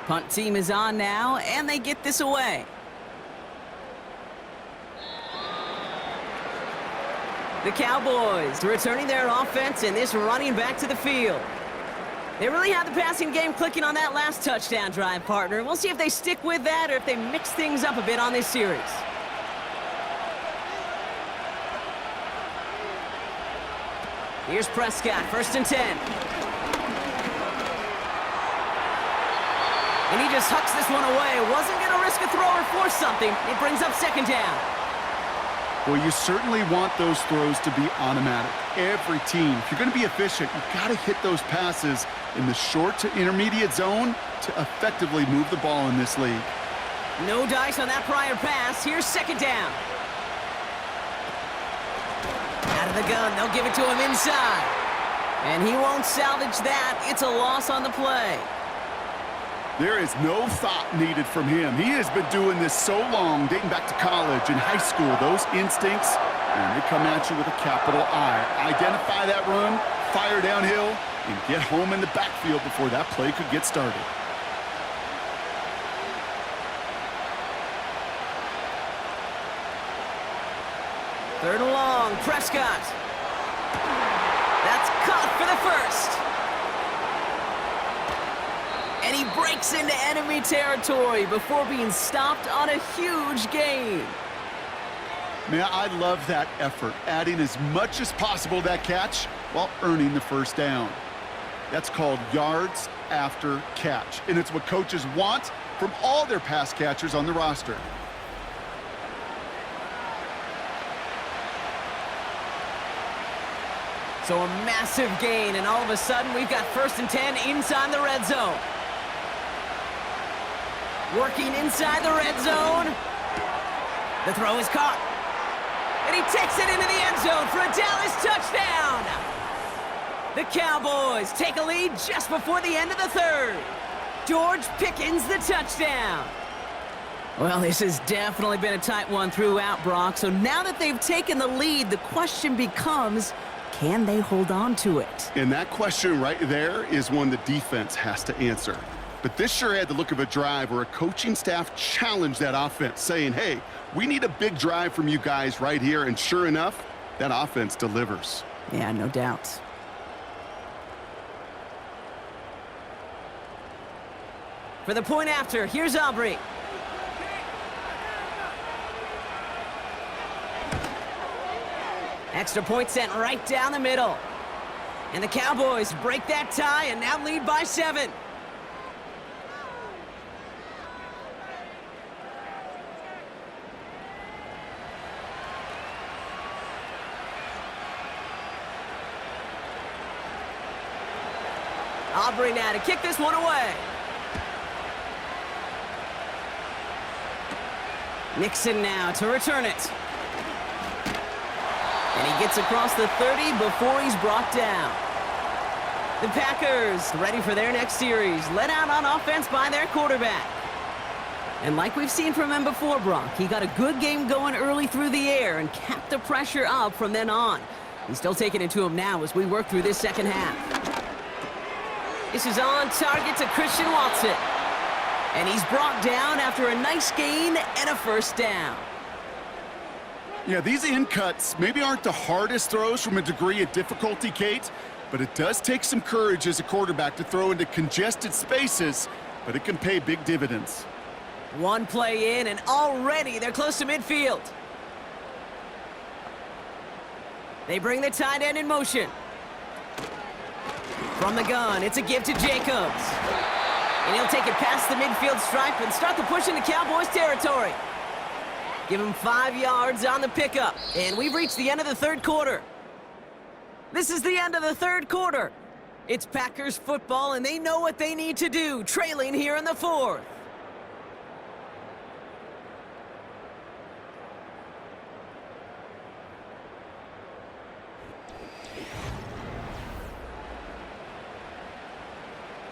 Punt team is on now, and they get this away. The Cowboys returning their offense and this running back to the field. They really had the passing game clicking on that last touchdown drive, partner. We'll see if they stick with that or if they mix things up a bit on this series. Here's Prescott, 1st and 10. And he just hucks this one away. Wasn't going to risk a throw or force something. It brings up 2nd down. Well, you certainly want those throws to be automatic. Every team, if you're going to be efficient, you've got to hit those passes in the short to intermediate zone to effectively move the ball in this league. No dice on that prior pass. Here's 2nd down. Out of the gun. They'll give it to him inside. And he won't salvage that. It's a loss on the play. There is no thought needed from him. He has been doing this so long, dating back to college and high school. Those instincts, and they come at you with a capital I. Identify that run, fire downhill, and get home in the backfield before that play could get started. Third and long, Prescott. That's caught for the first. And he breaks into enemy territory before being stopped on a huge gain. Man, I love that effort, adding as much as possible to that catch while earning the first down. That's called yards after catch, and it's what coaches want from all their pass catchers on the roster. So a massive gain, and all of a sudden we've got 1st and 10 inside the red zone. Working inside the red zone. The throw is caught. And he takes it into the end zone for a Dallas touchdown. The Cowboys take a lead just before the end of the third. George Pickens the touchdown. Well, this has definitely been a tight one throughout, Brock. So now that they've taken the lead, the question becomes, can they hold on to it? And that question right there is one the defense has to answer. But this sure had the look of a drive where a coaching staff challenged that offense, saying, hey, we need a big drive from you guys right here. And sure enough, that offense delivers. Yeah, no doubt. For the point after, here's Aubrey. Extra point sent right down the middle. And the Cowboys break that tie and now lead by 7. Aubrey now to kick this one away. Nixon now to return it. And he gets across the 30 before he's brought down. The Packers ready for their next series, led out on offense by their quarterback. And like we've seen from him before, Brock, he got a good game going early through the air and kept the pressure up from then on. He's still taking it to him now as we work through this second half. This is on target to Christian Watson. And he's brought down after a nice gain and a first down. Yeah, these in cuts maybe aren't the hardest throws from a degree of difficulty, Kate, but it does take some courage as a quarterback to throw into congested spaces, but it can pay big dividends. One play in, and already they're close to midfield. They bring the tight end in motion. From the gun, it's a give to Jacobs. And he'll take it past the midfield stripe and start the push into Cowboys territory. Give him 5 yards on the pickup. And we've reached the end of the third quarter. This is the end of the third quarter. It's Packers football, and they know what they need to do, trailing here in the fourth.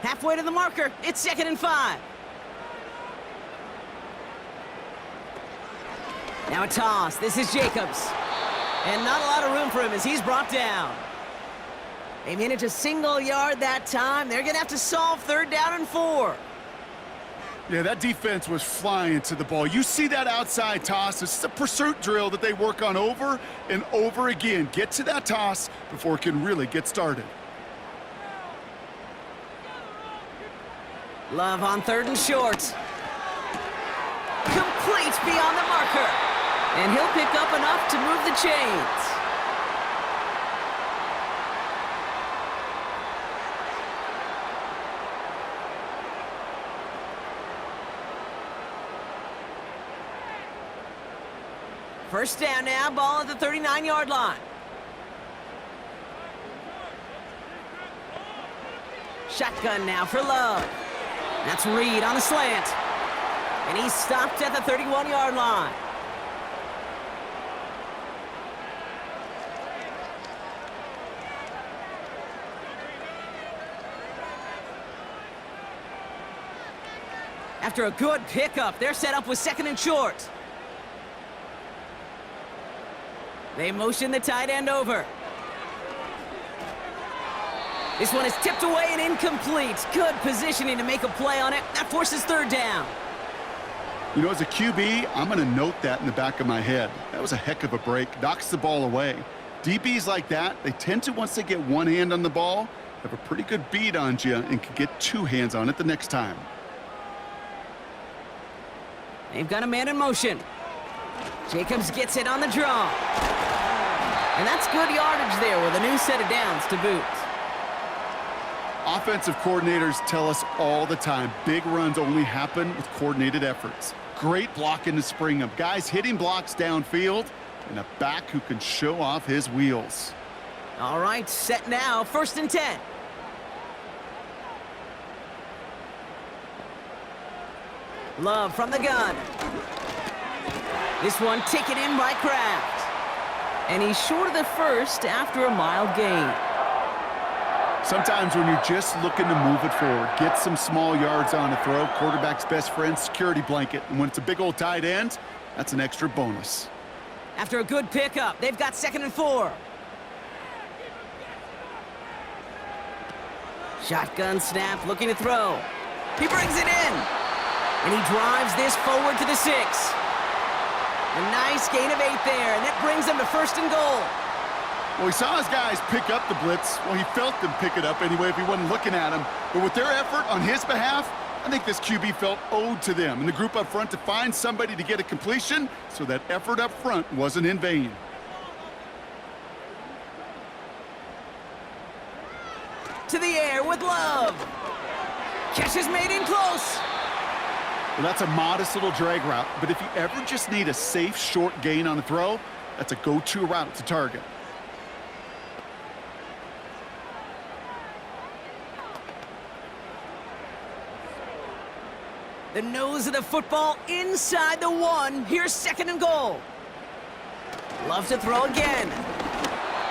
Halfway to the marker, it's 2nd and 5. Now a toss, this is Jacobs. And not a lot of room for him as he's brought down. They managed a single yard that time. They're gonna have to solve 3rd down and 4. Yeah, that defense was flying to the ball. You see that outside toss. This is a pursuit drill that they work on over and over again. Get to that toss before it can really get started. Love on 3rd and short. Complete beyond the marker. And he'll pick up enough to move the chains. First down now, ball at the 39-yard line. Shotgun now for Love. That's Reed on the slant. And he's stopped at the 31-yard line. After a good pickup, they're set up with 2nd and short. They motion the tight end over. This one is tipped away and incomplete. Good positioning to make a play on it. That forces 3rd down. You know, as a QB, I'm going to note that in the back of my head. That was a heck of a break. Knocks the ball away. DBs like that, they tend to, once they get one hand on the ball, have a pretty good beat on you and can get 2 hands on it the next time. They've got a man in motion. Jacobs gets it on the draw. And that's good yardage there with a new set of downs to boot. Offensive coordinators tell us all the time, big runs only happen with coordinated efforts. Great blocking to spring them. Guys hitting blocks downfield, and a back who can show off his wheels. All right, set now, 1st and 10. Love from the gun. This one taken in by Kraft. And he's short of the first after a mild gain. Sometimes when you're just looking to move it forward, get some small yards on a throw, quarterback's best friend, security blanket. And when it's a big old tight end, that's an extra bonus. After a good pickup, they've got 2nd and 4. Shotgun snap, looking to throw. He brings it in. And he drives this forward to the 6. A nice gain of 8 there, and that brings them to 1st and goal. Well, he saw his guys pick up the blitz. Well, he felt them pick it up anyway if he wasn't looking at him. But with their effort on his behalf, I think this QB felt owed to them and the group up front to find somebody to get a completion, so that effort up front wasn't in vain. To the air with Love. Catch is made in close. Well, that's a modest little drag route, but if you ever just need a safe, short gain on a throw, that's a go-to route to target. The nose of the football inside the 1. Here's 2nd and goal. Love to throw again.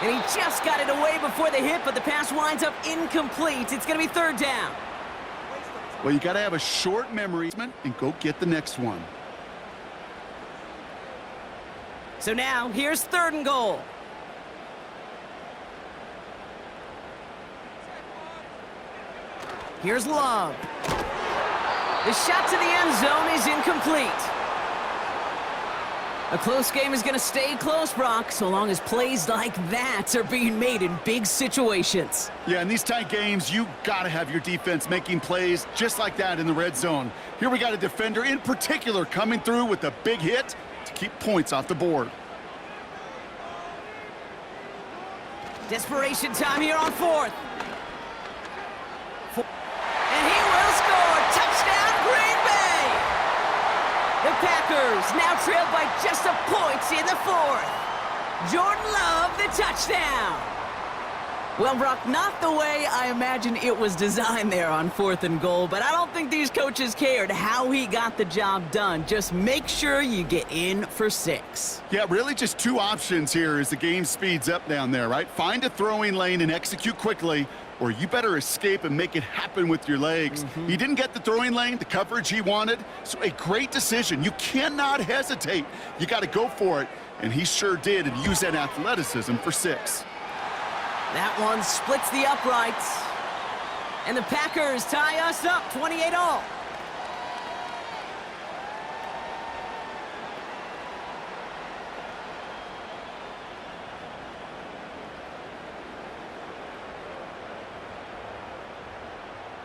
And he just got it away before the hit, but the pass winds up incomplete. It's going to be 3rd down. Well, you got to have a short memory and go get the next one. So now, here's 3rd and goal. Here's Love. The shot to the end zone is incomplete. A close game is going to stay close, Brock, so long as plays like that are being made in big situations. Yeah, in these tight games, you got to have your defense making plays just like that in the red zone. Here we got a defender in particular coming through with a big hit to keep points off the board. Desperation time here on fourth. And he will score. Touchdown, Green Bay! The Packers now trailed by just a point in the fourth. Jordan Love, the touchdown. Well, Brock, not the way I imagine it was designed there on 4th and goal, but I don't think these coaches cared how he got the job done. Just make sure you get in for 6. Yeah, really just 2 options here as the game speeds up down there, right? Find a throwing lane and execute quickly, or you better escape and make it happen with your legs. He didn't get the throwing lane, the coverage he wanted, so a great decision. You cannot hesitate. You got to go for it, and he sure did, and use that athleticism for 6. That one splits the uprights. And the Packers tie us up 28-all.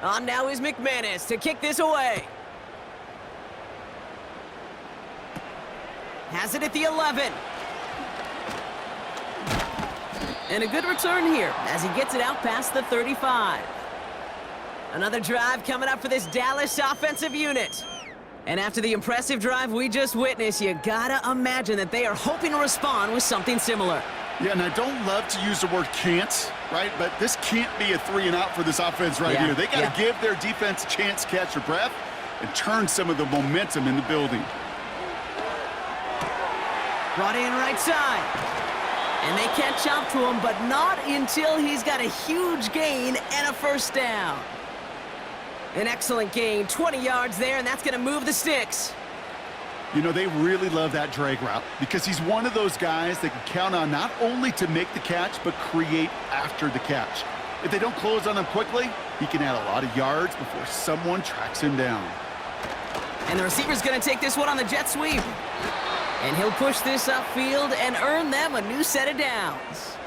On now is McManus to kick this away. Has it at the 11. And a good return here as he gets it out past the 35. Another drive coming up for this Dallas offensive unit. And after the impressive drive we just witnessed, you gotta imagine that they are hoping to respond with something similar. Yeah, and I don't love to use the word can't, right? But this can't be a 3-and-out for this offense right here. They got to give their defense a chance to catch their breath and turn some of the momentum in the building. Brought in right side. And they catch up to him, but not until he's got a huge gain and a first down. An excellent gain, 20 yards there, and that's going to move the sticks. You know, they really love that drag route because he's one of those guys that can count on not only to make the catch, but create after the catch. If they don't close on him quickly, he can add a lot of yards before someone tracks him down. And the receiver's going to take this one on the jet sweep. And he'll push this upfield and earn them a new set of downs.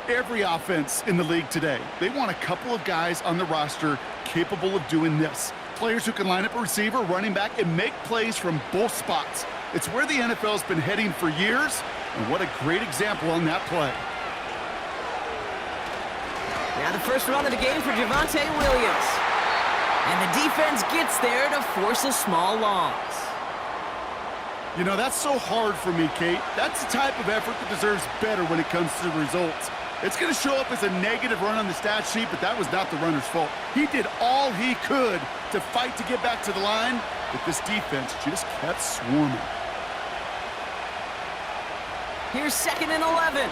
Every offense in the league today, they want a couple of guys on the roster capable of doing this. Players who can line up a receiver, running back, and make plays from both spots. It's where the NFL's been heading for years, and what a great example on that play. Now the first run of the game for Javonte Williams. And the defense gets there to force a small loss. You know, that's so hard for me, Kate. That's the type of effort that deserves better when it comes to the results. It's going to show up as a negative run on the stat sheet, but that was not the runner's fault. He did all he could to fight to get back to the line, but this defense just kept swarming. Here's 2nd and 11.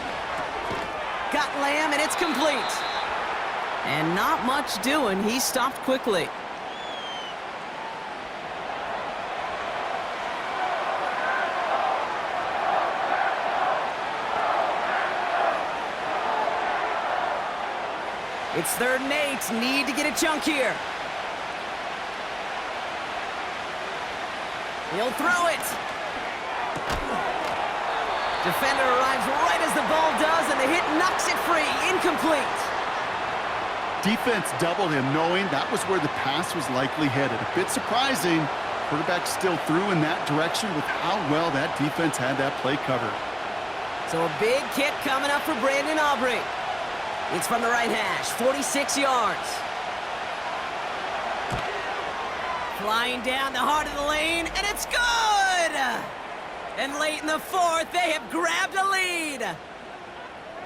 Got Lamb, and it's complete. And not much doing. He stopped quickly. It's 3rd and 8. Need to get a chunk here. He'll throw it. Defender arrives right as the ball does, and the hit knocks it free. Incomplete. Defense doubled him, knowing that was where the pass was likely headed. A bit surprising. Quarterback still threw in that direction with how well that defense had that play covered. So a big kick coming up for Brandon Aubrey. It's from the right hash, 46 yards. Flying down the heart of the lane, and it's good! And late in the 4th, they have grabbed a lead.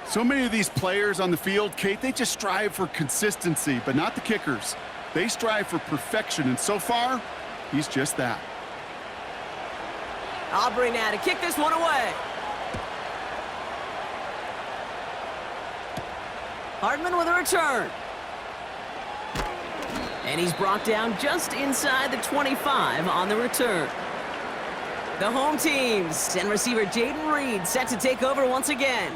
So many of these players on the field, Kate, they just strive for consistency, but not the kickers. They strive for perfection, and so far, he's just that. Aubrey now to kick this one away. Hardman with a return. And he's brought down just inside the 25 on the return. The home teams and receiver Jaden Reed set to take over once again.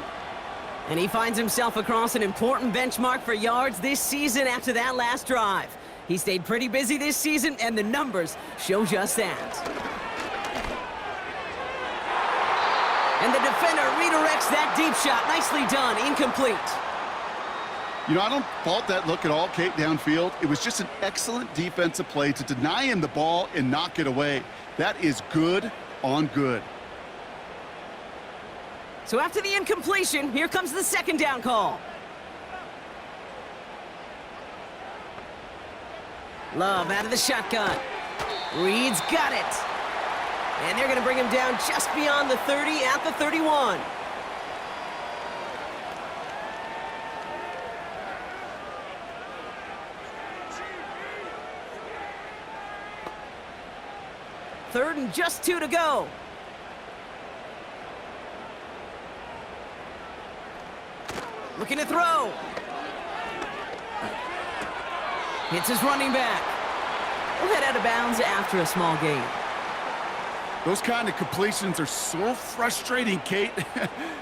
And he finds himself across an important benchmark for yards this season after that last drive. He stayed pretty busy this season, and the numbers show just that. And the defender redirects that deep shot. Nicely done. Incomplete. You know, I don't fault that look at all, Kate, downfield. It was just an excellent defensive play to deny him the ball and knock it away. That is good on good. So after the incompletion, here comes the second down call. Love out of the shotgun. Reed's got it. And they're going to bring him down just beyond the 30 at the 31. Third and just 2 to go. Looking to throw. Hits his running back. We'll head out of bounds after a small gain. Those kind of completions are so frustrating, Kate.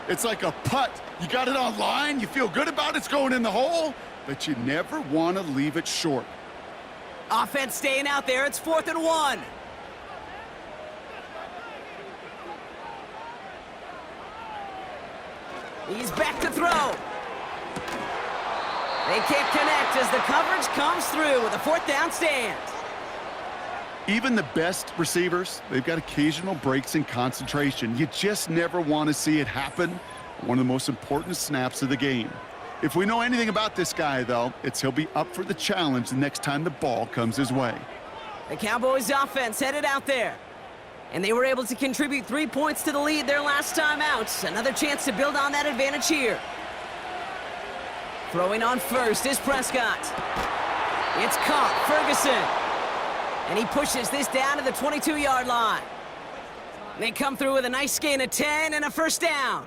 It's like a putt. You got it on line, you feel good about it's going in the hole, but you never want to leave it short. Offense staying out there. It's 4th and 1. He's back to throw. They can't connect as the coverage comes through with a 4th down stand. Even the best receivers, they've got occasional breaks in concentration. You just never want to see it happen. One of the most important snaps of the game. If we know anything about this guy, though, it's he'll be up for the challenge the next time the ball comes his way. The Cowboys offense headed out there. And they were able to contribute 3 points to the lead their last time out. Another chance to build on that advantage here. Throwing on first is Prescott. It's caught, Ferguson. And he pushes this down to the 22-yard line. They come through with a nice gain of 10 and a first down.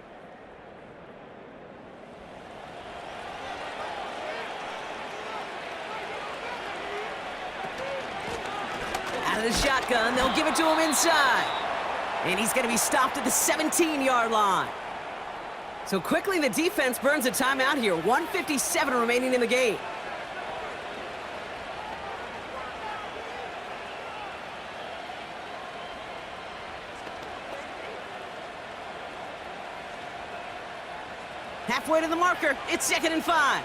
Out of the shotgun, they'll give it to him inside. And he's going to be stopped at the 17-yard line. So quickly the defense burns a timeout here. 1:57 remaining in the game. Halfway to the marker, it's 2nd and 5.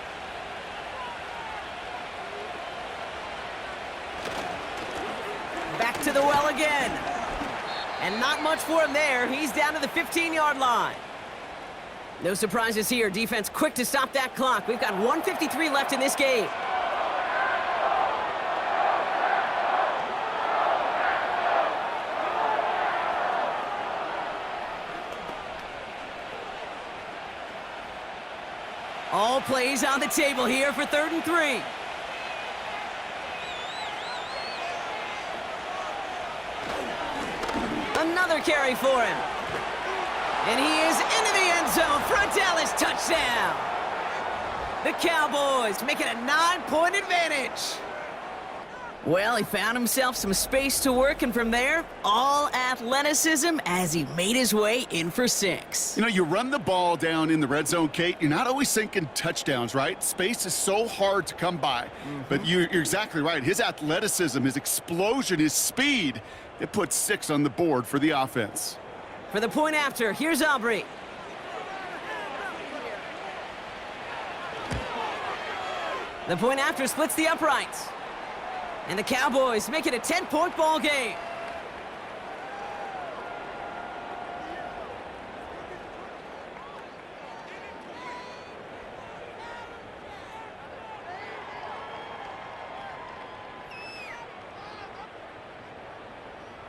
Back to the well again. And not much for him there. He's down to the 15-yard line. No surprises here. Defense quick to stop that clock. We've got 1:53 left in this game. All plays on the table here for 3rd and 3. Another carry for him. And he is into the end zone for a Dallas touchdown. The Cowboys make it a 9-point advantage. Well, he found himself some space to work, and from there, all athleticism as he made his way in for 6. You know, you run the ball down in the red zone, Kate, you're not always thinking touchdowns, right? Space is so hard to come by. But you're exactly right. His athleticism, his explosion, his speed, it puts 6 on the board for the offense. For the point after, here's Aubrey. The point after splits the uprights. And the Cowboys make it a 10-point ball game.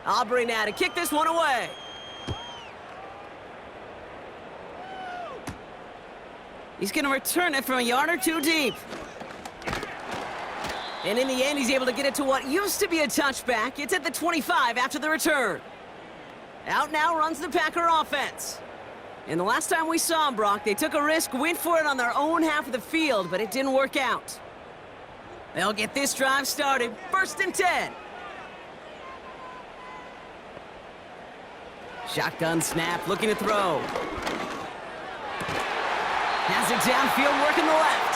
Aubrey now to kick this one away. He's going to return it from a yard or 2 deep. And in the end, he's able to get it to what used to be a touchback. It's at the 25 after the return. Out now runs the Packer offense. And the last time we saw him, Brock, they took a risk, went for it on their own half of the field, but it didn't work out. They'll get this drive started. 1st and 10. Shotgun snap, looking to throw. Has it downfield, working the left.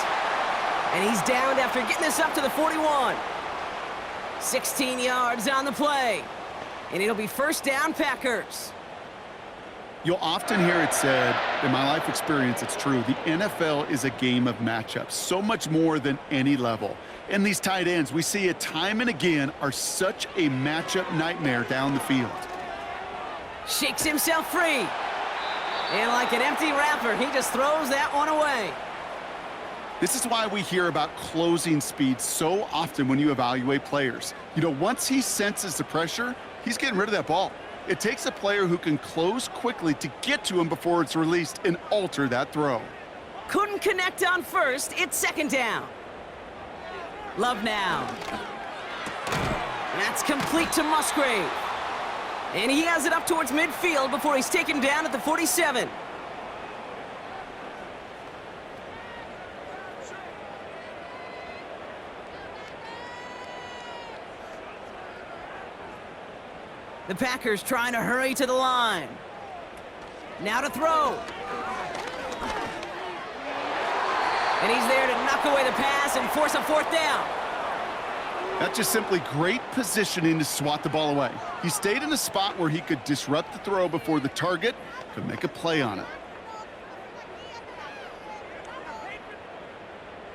And he's downed after getting this up to the 41. 16 yards on the play. And it'll be 1st down, Packers. You'll often hear it said, in my life experience, it's true, the NFL is a game of matchups, so much more than any level. And these tight ends, we see it time and again, are such a matchup nightmare down the field. Shakes himself free. And like an empty wrapper, he just throws that one away. This is why we hear about closing speed so often when you evaluate players. You know, once he senses the pressure, he's getting rid of that ball. It takes a player who can close quickly to get to him before it's released and alter that throw. Couldn't connect on first. It's second down. Love now. That's complete to Musgrave. And he has it up towards midfield before he's taken down at the 47. The Packers trying to hurry to the line. Now to throw. And he's there to knock away the pass and force a fourth down. That's just simply great positioning to swat the ball away. He stayed in a spot where he could disrupt the throw before the target could make a play on it.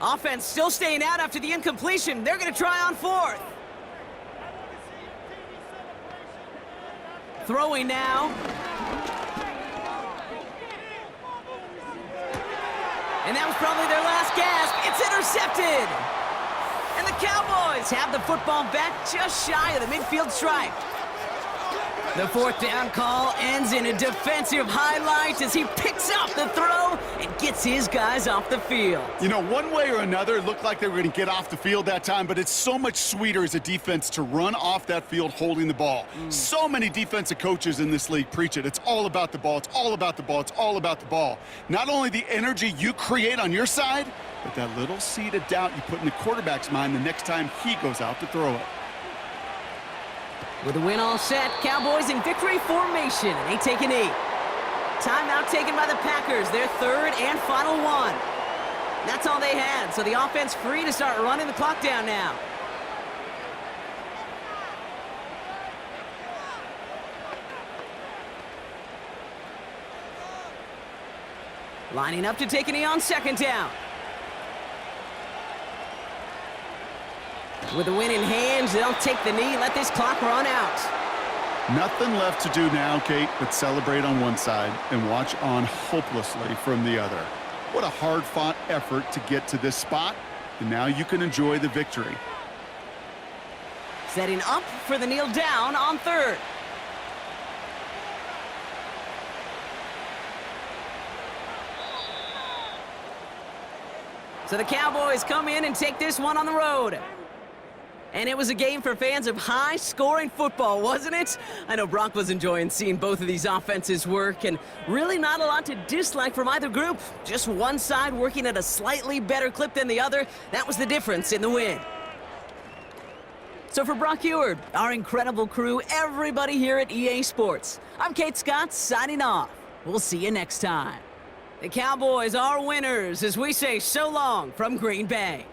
Offense still staying out after the incompletion. They're going to try on fourth. Throwing now. And that was probably their last gasp. It's intercepted. And the Cowboys have the football back just shy of the midfield stripe. The fourth down call ends in a defensive highlight as he picks up the throw and gets his guys off the field. You know, one way or another, it looked like they were going to get off the field that time, but it's so much sweeter as a defense to run off that field holding the ball. So many defensive coaches in this league preach it. It's all about the ball. It's all about the ball. It's all about the ball. Not only the energy you create on your side, but that little seed of doubt you put in the quarterback's mind the next time he goes out to throw it. With the win all set, Cowboys in victory formation, and they take a knee. Timeout taken by the Packers, their third and final one. That's all they had, so the offense free to start running the clock down now. Lining up to take a knee on second down. With the win in hand, they'll take the knee, let this clock run out. Nothing left to do now, Kate, but celebrate on one side and watch on hopelessly from the other. What a hard-fought effort to get to this spot, and now you can enjoy the victory. Setting up for the kneel down on third. So the Cowboys come in and take this one on the road. And it was a game for fans of high-scoring football, wasn't it? I know Brock was enjoying seeing both of these offenses work, and really not a lot to dislike from either group. Just one side working at a slightly better clip than the other. That was the difference in the win. So for Brock Eward, our incredible crew, everybody here at EA Sports, I'm Kate Scott signing off. We'll see you next time. The Cowboys are winners as we say so long from Green Bay.